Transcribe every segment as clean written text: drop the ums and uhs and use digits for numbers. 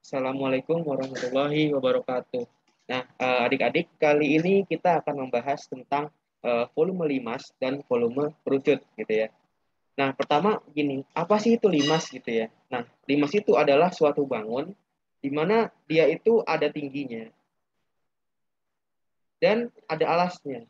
Assalamualaikum warahmatullahi wabarakatuh. Nah, adik-adik, kali ini kita akan membahas tentang volume limas dan volume kerucut gitu ya. Nah, pertama gini, apa sih itu limas gitu ya? Nah, limas itu adalah suatu bangun di mana dia itu ada tingginya dan ada alasnya.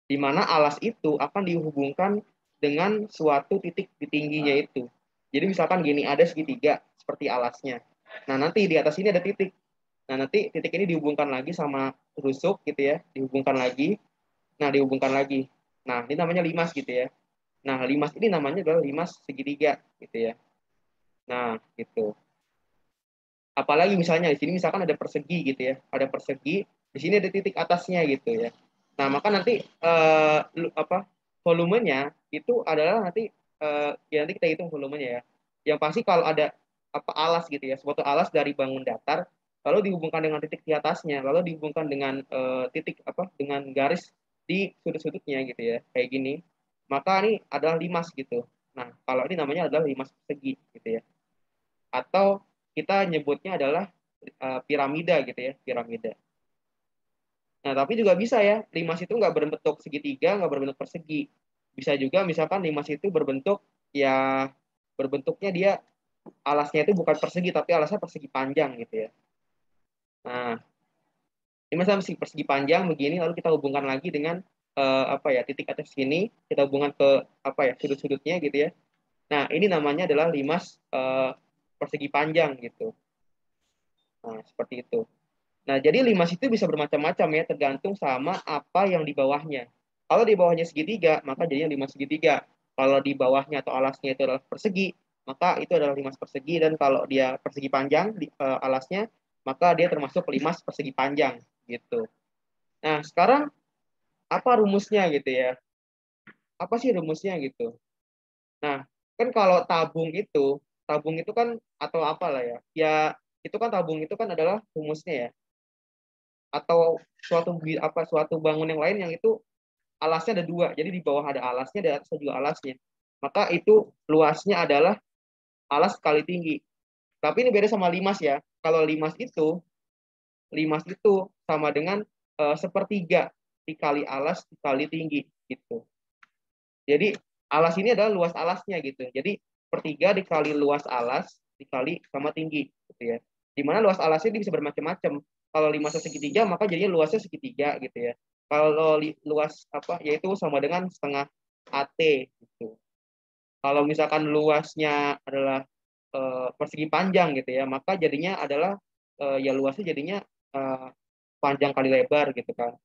Di mana alas itu akan dihubungkan dengan suatu titik di tingginya itu. Jadi misalkan gini, ada segitiga seperti alasnya. Nah, nanti di atas ini ada titik. Nah, nanti titik ini dihubungkan lagi sama rusuk gitu ya, dihubungkan lagi. Nah, dihubungkan lagi. Nah, ini namanya limas gitu ya. Nah, limas ini namanya adalah limas segitiga gitu ya. Nah, gitu. Apalagi misalnya di sini misalkan ada persegi gitu ya. Ada persegi, di sini ada titik atasnya gitu ya. Nah, maka nanti volumenya itu adalah nanti ya nanti kita hitung volumenya ya. Yang pasti kalau ada apa alas gitu ya, suatu alas dari bangun datar lalu dihubungkan dengan titik di atasnya, lalu dihubungkan dengan titik apa dengan garis di sudut-sudutnya gitu ya. Kayak gini. Maka ini adalah limas gitu. Nah, kalau ini namanya adalah limas persegi gitu ya. Atau kita nyebutnya adalah piramida gitu ya, piramida. Nah, tapi juga bisa ya, limas itu nggak berbentuk segitiga, nggak berbentuk persegi. Bisa juga misalkan limas itu berbentuk ya berbentuknya dia alasnya itu bukan persegi tapi alasnya persegi panjang gitu ya. Nah, limas persegi panjang begini lalu kita hubungkan lagi dengan apa ya titik atas sini kita hubungkan ke apa ya sudut-sudutnya gitu ya. Nah, ini namanya adalah limas persegi panjang gitu. Nah, seperti itu. Nah, jadi limas itu bisa bermacam-macam ya, tergantung sama apa yang di bawahnya. Kalau di bawahnya segitiga, maka jadinya limas segitiga. Kalau di bawahnya atau alasnya itu adalah persegi, maka itu adalah limas persegi. Dan kalau dia persegi panjang di alasnya, maka dia termasuk limas persegi panjang gitu. Nah, sekarang apa rumusnya gitu ya? Apa sih rumusnya gitu? Nah, kan kalau tabung itu kan atau apalah ya? Ya, itu kan tabung itu kan adalah rumusnya ya atau suatu bangun yang lain yang itu alasnya ada dua jadi di bawah ada alasnya di atas juga alasnya maka itu luasnya adalah alas kali tinggi tapi ini beda sama limas ya kalau limas itu sama dengan sepertiga dikali alas dikali tinggi gitu jadi alas ini adalah luas alasnya gitu jadi sepertiga dikali luas alas dikali sama tinggi gitu ya dimana luas alasnya bisa bermacam-macam kalau limasnya segitiga maka jadinya luasnya segitiga gitu ya kalau luas apa yaitu sama dengan setengah AT gitu kalau misalkan luasnya adalah persegi panjang gitu ya maka jadinya adalah ya luasnya jadinya eh, panjang kali lebar gitu kan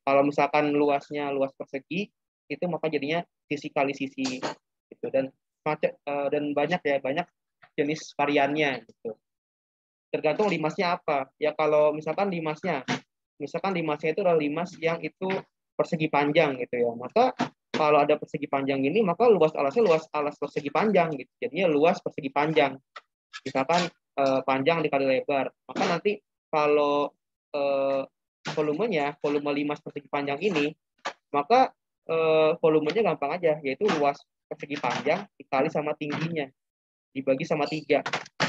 kalau misalkan luasnya luas persegi itu maka jadinya sisi kali sisi gitu dan banyak ya banyak jenis variannya gitu tergantung limasnya apa ya kalau misalkan limasnya itu adalah limas yang itu persegi panjang gitu ya maka kalau ada persegi panjang ini maka luas alasnya luas alas persegi panjang gitu jadinya luas persegi panjang misalkan panjang dikali lebar maka nanti kalau eh, volume limas persegi panjang ini maka volumenya gampang aja yaitu luas persegi panjang dikali sama tingginya dibagi sama tiga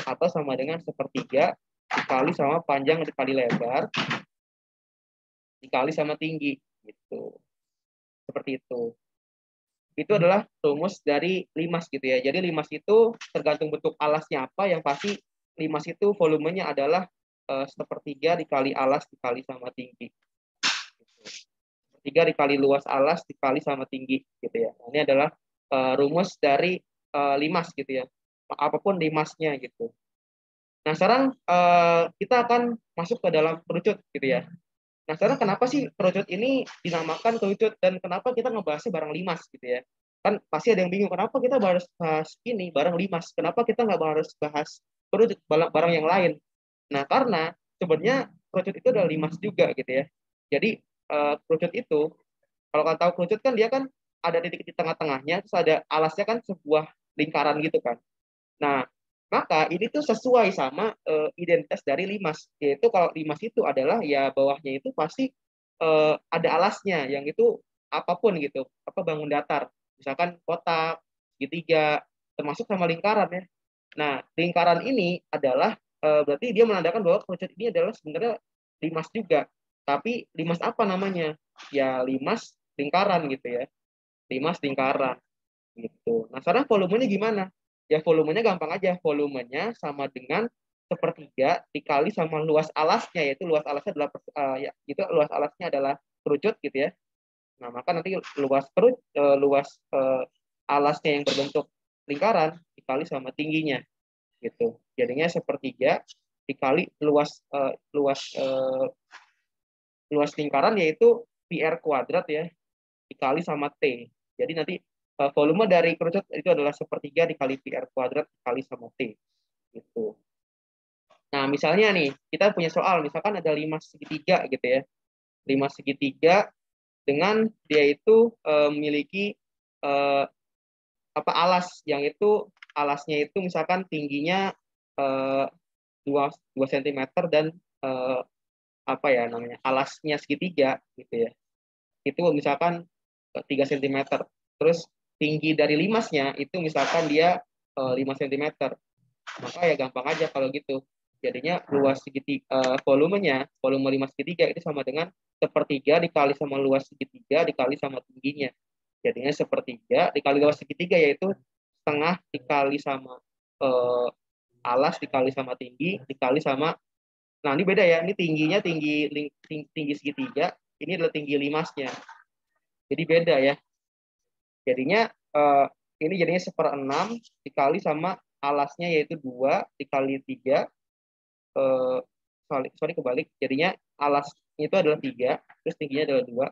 atau sama dengan sepertiga dikali sama panjang dikali lebar dikali sama tinggi gitu seperti itu adalah rumus dari limas gitu ya jadi limas itu tergantung bentuk alasnya apa yang pasti limas itu volumenya adalah sepertiga dikali alas dikali sama tinggi gitu. Sepertiga dikali luas alas dikali sama tinggi gitu ya nah, ini adalah rumus dari limas gitu ya apapun limasnya gitu nah sekarang kita akan masuk ke dalam kerucut gitu ya nah sekarang kenapa sih kerucut ini dinamakan kerucut dan kenapa kita ngebahasnya barang limas gitu ya kan pasti ada yang bingung kenapa kita harus bahas ini barang limas kenapa kita nggak harus bahas kerucut barang yang lain nah karena sebenarnya kerucut itu adalah limas juga gitu ya jadi kerucut itu kalau kalian tahu kerucut kan dia kan ada titik di tengah-tengahnya terus ada alasnya kan sebuah lingkaran gitu kan nah maka ini tuh sesuai sama identitas dari limas yaitu kalau limas itu adalah ya bawahnya itu pasti ada alasnya yang itu apapun gitu apa bangun datar misalkan kotak segitiga termasuk sama lingkaran ya nah lingkaran ini adalah berarti dia menandakan bahwa kerucut ini adalah sebenarnya limas juga. Tapi limas apa namanya? Ya limas lingkaran gitu ya. Limas lingkaran gitu. Nah, sekarang volumenya gimana? Ya volumenya gampang aja. Volumenya sama dengan sepertiga dikali sama luas alasnya, yaitu luas alasnya adalah ya itu luas alasnya adalah kerucut gitu ya. Nah, maka nanti luas alasnya yang berbentuk lingkaran dikali sama tingginya gitu. Jadinya sepertiga dikali luas lingkaran yaitu PR kuadrat ya dikali sama T. Jadi nanti volume dari kerucut itu adalah sepertiga dikali PR kuadrat dikali sama T gitu. Nah, misalnya nih, kita punya soal, misalkan ada 5 segitiga gitu ya. 5 segitiga dengan dia itu memiliki alas yang itu alasnya itu misalkan tingginya 2 cm dan apa ya namanya alasnya segitiga gitu ya. Itu misalkan 3 cm. Terus tinggi dari limasnya itu misalkan dia 5 cm. Maka ya gampang aja kalau gitu. Jadinya luas segitiga volume 5 segitiga itu sama dengan sepertiga dikali sama luas segitiga dikali sama tingginya. Jadinya sepertiga dikali luas segitiga yaitu setengah dikali sama alas dikali sama tinggi dikali sama, nah ini beda ya, ini tingginya tinggi segitiga, ini adalah tinggi limasnya. Jadi beda ya. Jadinya ini jadinya 1/6 dikali sama alasnya yaitu 2 dikali 3 sorry kebalik. Jadinya alas itu adalah 3, terus tingginya adalah 2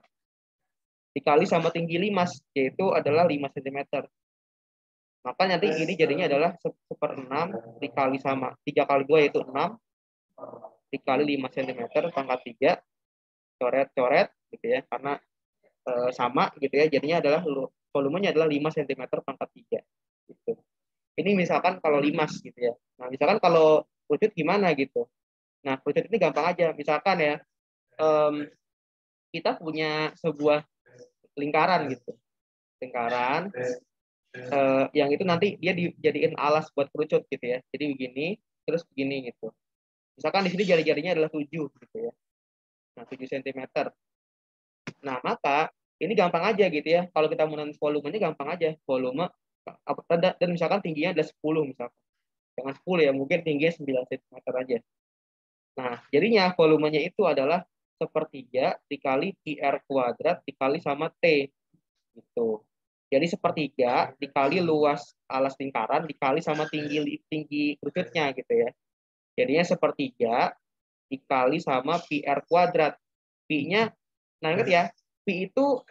dikali sama tinggi limas yaitu adalah 5 cm. Maka nanti ini jadinya adalah 1/6 dikali sama 3 kali 2 yaitu 6 dikali 5 cm pangkat 3 coret-coret gitu ya karena sama gitu ya, jadinya adalah volumenya adalah 5 cm pangkat 3 gitu. Ini misalkan kalau limas gitu ya. Nah, misalkan kalau kerucut gimana gitu. Nah, kerucut ini gampang aja. Misalkan ya kita punya sebuah lingkaran gitu. Lingkaran yang itu nanti dia dijadiin alas buat kerucut gitu ya. Jadi begini, terus begini gitu. Misalkan di sini jari-jarinya adalah 7 gitu ya. Nah, 7 cm. Nah, maka ini gampang aja gitu ya. Kalau kita mau nulis volumenya gampang aja. Volume dan misalkan tingginya adalah 10 misalkan. Jangan 10 ya, mungkin tingginya 9 cm aja. Nah, jadinya volumenya itu adalah sepertiga dikali PR kuadrat dikali sama T gitu. Jadi sepertiga dikali luas alas lingkaran dikali sama tinggi kerucutnya gitu ya. Jadinya sepertiga dikali sama PR kuadrat. Pi-nya, nah ingat ya, Pi itu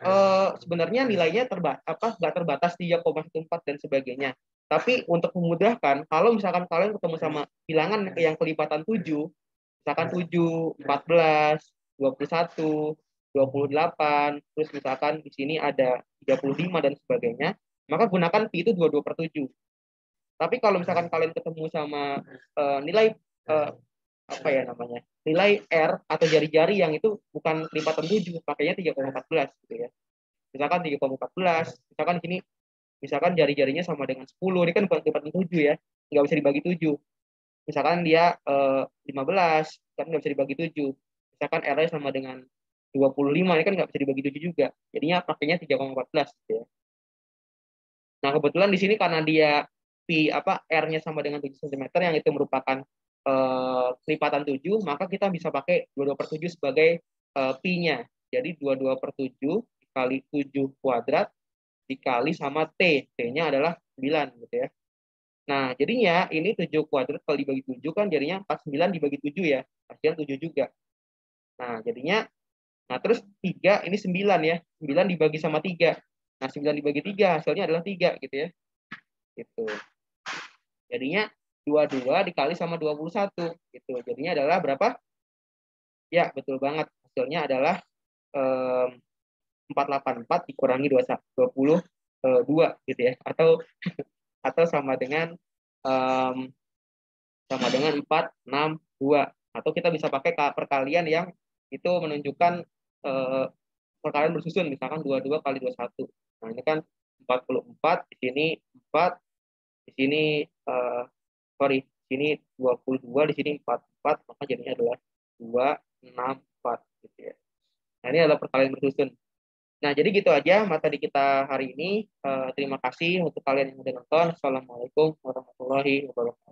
sebenarnya nilainya nggak terbatas 3,14 dan sebagainya. Tapi untuk memudahkan, kalau misalkan kalian ketemu sama bilangan yang kelipatan 7, misalkan 7, 14, 21, 28, terus misalkan di sini ada 35 dan sebagainya, maka gunakan Pi itu 22/7. Tapi kalau misalkan kalian ketemu sama nilai apa ya namanya, nilai R atau jari-jari yang itu bukan lipatan 7, pakainya 3,14 gitu ya. Misalkan 3,14, misalkan di sini misalkan jari-jarinya sama dengan 10, ini kan bukan lipatan 7 ya, nggak bisa dibagi 7. Misalkan dia 15, kan nggak bisa dibagi 7. Misalkan R-nya sama dengan 25, ini kan nggak bisa dibagi 7 juga. Jadinya pakainya 3,14 gitu ya. Nah, kebetulan di sini karena dia R-nya sama dengan 7 cm yang itu merupakan kelipatan 7, maka kita bisa pakai 22/7 sebagai Pi-nya. Jadi 22/7 dikali 7 kuadrat dikali sama T. T-nya adalah 9 gitu ya. Nah, jadinya ini 7 kuadrat kali dibagi 7 kan jadinya 49 dibagi 7 ya. Hasilnya 7 juga. Nah, jadinya terus 3 ini 9 ya. 9 dibagi sama 3. Nah, 9 dibagi 3 hasilnya adalah 3 gitu ya. Gitu. Jadinya 22 dikali sama 21 gitu. Jadinya adalah berapa? Ya, betul banget. Hasilnya adalah 484 dikurangi 22 gitu ya. Atau sama dengan 462. Atau kita bisa pakai perkalian yang itu menunjukkan perkalian bersusun, misalkan 22 kali 21. Nah, ini kan 44, di sini 4, di sini sini 22, di sini 44, maka jadinya adalah 264 gitu ya. Nah, ini adalah perkalian bersusun. Nah, jadi gitu aja materi kita hari ini. Terima kasih untuk kalian yang sudah nonton. Assalamualaikum warahmatullahi wabarakatuh.